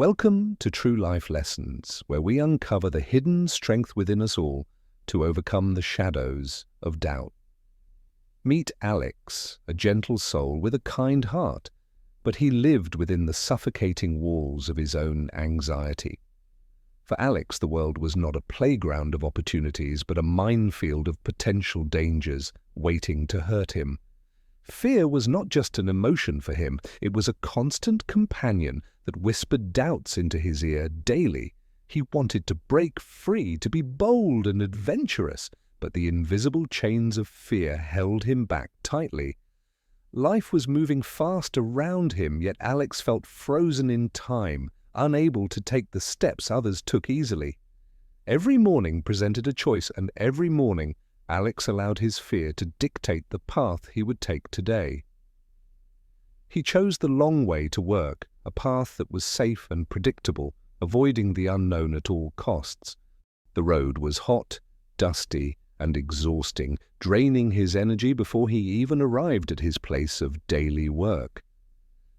Welcome to True Life Lessons, where we uncover the hidden strength within us all to overcome the shadows of doubt. Meet Alex, a gentle soul with a kind heart, but he lived within the suffocating walls of his own anxiety. For Alex, the world was not a playground of opportunities, but a minefield of potential dangers waiting to hurt him. Fear was not just an emotion for him, it was a constant companion that whispered doubts into his ear daily. He wanted to break free, to be bold and adventurous, but the invisible chains of fear held him back tightly. Life was moving fast around him, yet Alex felt frozen in time, unable to take the steps others took easily. Every morning presented a choice, and every morning Alex allowed his fear to dictate the path he would take today. He chose the long way to work, a path that was safe and predictable, avoiding the unknown at all costs. The road was hot, dusty, and exhausting, draining his energy before he even arrived at his place of daily work.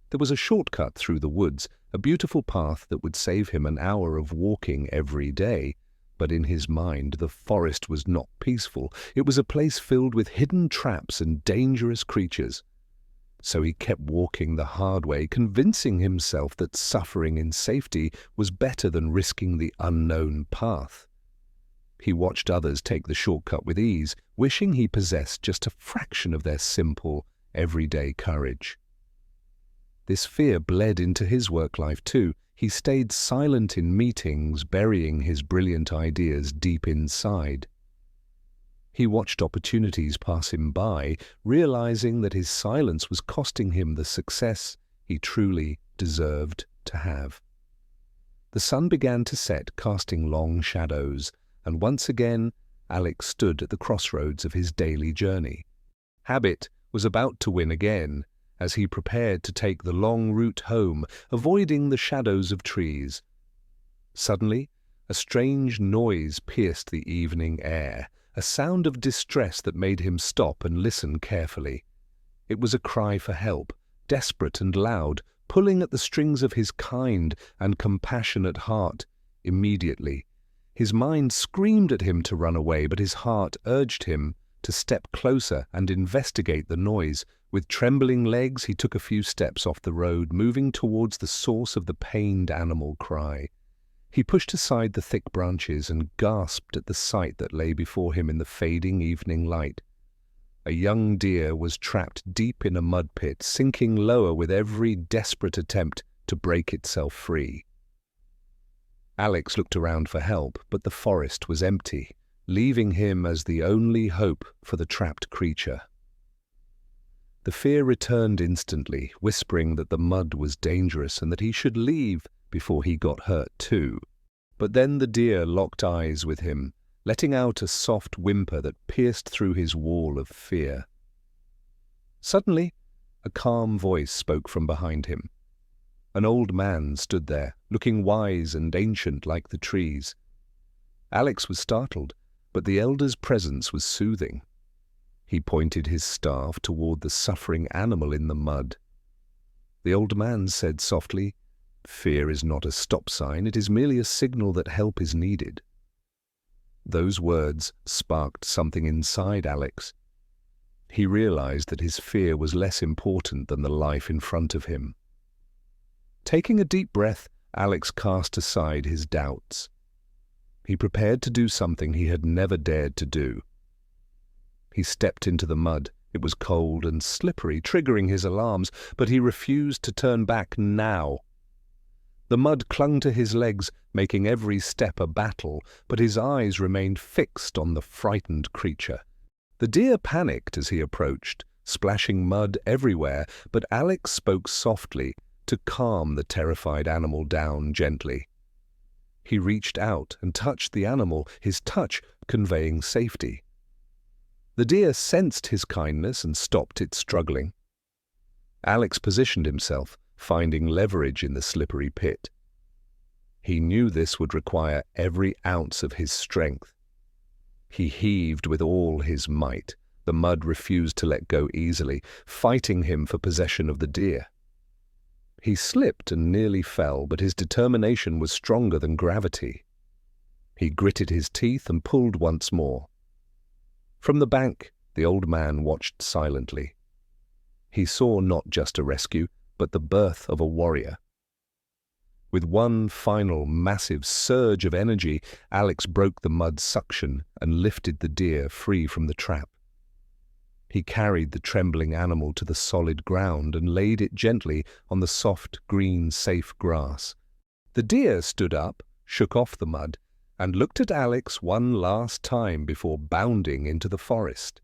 There was a shortcut through the woods, a beautiful path that would save him an hour of walking every day. But in his mind, the forest was not peaceful. It was a place filled with hidden traps and dangerous creatures. So he kept walking the hard way, convincing himself that suffering in safety was better than risking the unknown path. He watched others take the shortcut with ease, wishing he possessed just a fraction of their simple, everyday courage. This fear bled into his work life too. He stayed silent in meetings, burying his brilliant ideas deep inside. He watched opportunities pass him by, realizing that his silence was costing him the success he truly deserved to have. The sun began to set, casting long shadows, and once again Alex stood at the crossroads of his daily journey. Habit was about to win again, as he prepared to take the long route home, avoiding the shadows of trees. Suddenly, a strange noise pierced the evening air, a sound of distress that made him stop and listen carefully. It was a cry for help, desperate and loud, pulling at the strings of his kind and compassionate heart. Immediately, his mind screamed at him to run away, but his heart urged him to step closer and investigate the noise. With trembling legs, he took a few steps off the road, moving towards the source of the pained animal cry. He pushed aside the thick branches and gasped at the sight that lay before him in the fading evening light. A young deer was trapped deep in a mud pit, sinking lower with every desperate attempt to break itself free. Alex looked around for help, but the forest was empty, leaving him as the only hope for the trapped creature. The fear returned instantly, whispering that the mud was dangerous and that he should leave before he got hurt too. But then the deer locked eyes with him, letting out a soft whimper that pierced through his wall of fear. Suddenly, a calm voice spoke from behind him. An old man stood there, looking wise and ancient like the trees. Alex was startled, but the elder's presence was soothing. He pointed his staff toward the suffering animal in the mud. The old man said softly, "Fear is not a stop sign, it is merely a signal that help is needed." Those words sparked something inside Alex. He realized that his fear was less important than the life in front of him. Taking a deep breath, Alex cast aside his doubts. He prepared to do something he had never dared to do. He stepped into the mud. It was cold and slippery, triggering his alarms, but he refused to turn back now. The mud clung to his legs, making every step a battle, but his eyes remained fixed on the frightened creature. The deer panicked as he approached, splashing mud everywhere, but Alex spoke softly to calm the terrified animal down gently. He reached out and touched the animal, his touch conveying safety. The deer sensed his kindness and stopped its struggling. Alex positioned himself, finding leverage in the slippery pit. He knew this would require every ounce of his strength. He heaved with all his might. The mud refused to let go easily, fighting him for possession of the deer. He slipped and nearly fell, but his determination was stronger than gravity. He gritted his teeth and pulled once more. From the bank, the old man watched silently. He saw not just a rescue, but the birth of a warrior. With one final massive surge of energy, Alex broke the mud suction and lifted the deer free from the trap. He carried the trembling animal to the solid ground and laid it gently on the soft, green, safe grass. The deer stood up, shook off the mud, and looked at Alex one last time before bounding into the forest.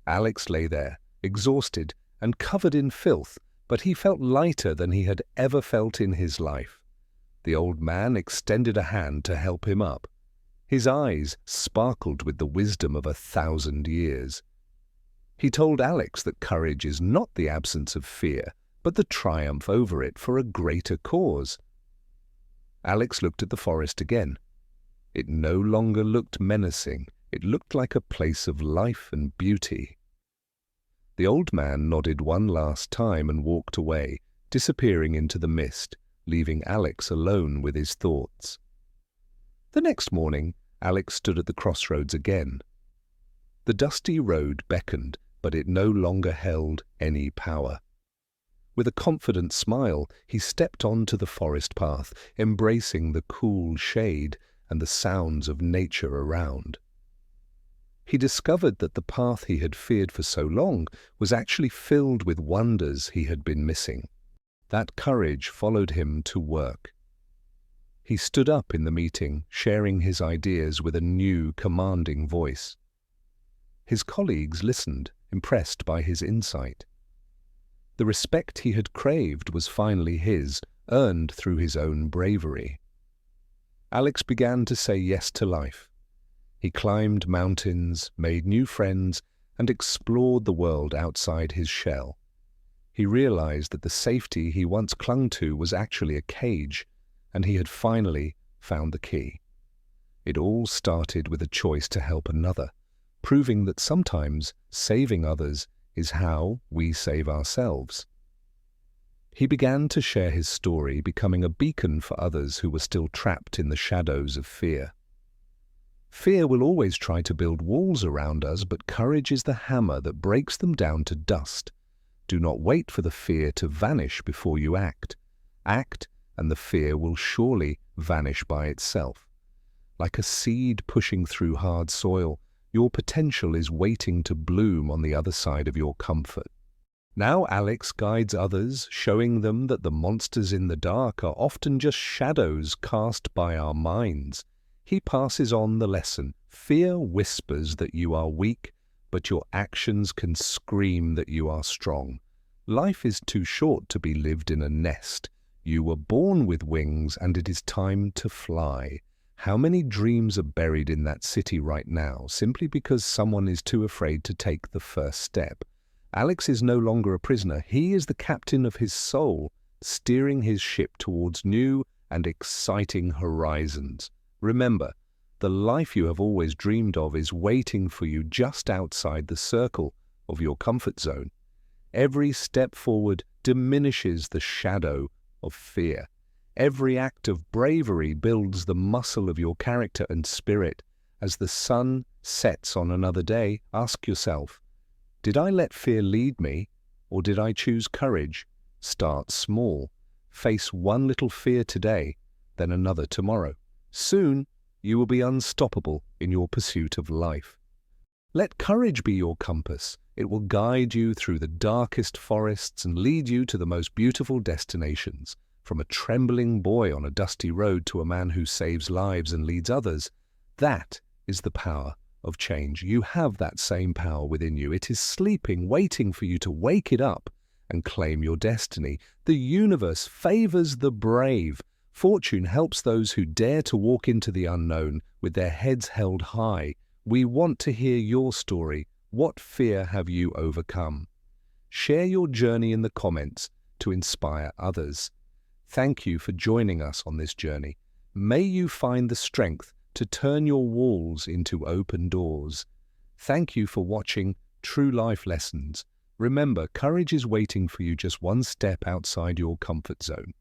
Alex lay there, exhausted and covered in filth, but he felt lighter than he had ever felt in his life. The old man extended a hand to help him up. His eyes sparkled with the wisdom of 1,000 years. He told Alex that courage is not the absence of fear, but the triumph over it for a greater cause. Alex looked at the forest again. It no longer looked menacing. It looked like a place of life and beauty. The old man nodded one last time and walked away, disappearing into the mist, leaving Alex alone with his thoughts. The next morning, Alex stood at the crossroads again. The dusty road beckoned, but it no longer held any power. With a confident smile, he stepped onto the forest path, embracing the cool shade and the sounds of nature around. He discovered that the path he had feared for so long was actually filled with wonders he had been missing. That courage followed him to work. He stood up in the meeting, sharing his ideas with a new, commanding voice. His colleagues listened, impressed by his insight. The respect he had craved was finally his, earned through his own bravery. Alex began to say yes to life. He climbed mountains, made new friends, and explored the world outside his shell. He realized that the safety he once clung to was actually a cage, and he had finally found the key. It all started with a choice to help another, proving that sometimes saving others is how we save ourselves. He began to share his story, becoming a beacon for others who were still trapped in the shadows of fear. Fear will always try to build walls around us, but courage is the hammer that breaks them down to dust. Do not wait for the fear to vanish before you act. Act, and the fear will surely vanish by itself. Like a seed pushing through hard soil, your potential is waiting to bloom on the other side of your comfort. Now Alex guides others, showing them that the monsters in the dark are often just shadows cast by our minds. He passes on the lesson. Fear whispers that you are weak, but your actions can scream that you are strong. Life is too short to be lived in a nest. You were born with wings, and it is time to fly. How many dreams are buried in that city right now, simply because someone is too afraid to take the first step? Alex is no longer a prisoner. He is the captain of his soul, steering his ship towards new and exciting horizons. Remember, the life you have always dreamed of is waiting for you just outside the circle of your comfort zone. Every step forward diminishes the shadow of fear. Every act of bravery builds the muscle of your character and spirit. As the sun sets on another day, ask yourself, did I let fear lead me, or did I choose courage? Start small. Face one little fear today, then another tomorrow. Soon, you will be unstoppable in your pursuit of life. Let courage be your compass. It will guide you through the darkest forests and lead you to the most beautiful destinations. From a trembling boy on a dusty road to a man who saves lives and leads others, that is the power of change. You have that same power within you. It is sleeping, waiting for you to wake it up and claim your destiny. The universe favors the brave. Fortune helps those who dare to walk into the unknown with their heads held high. We want to hear your story. What fear have you overcome? Share your journey in the comments to inspire others. Thank you for joining us on this journey. May you find the strength to turn your walls into open doors. Thank you for watching True Life Lessons. Remember, courage is waiting for you just one step outside your comfort zone.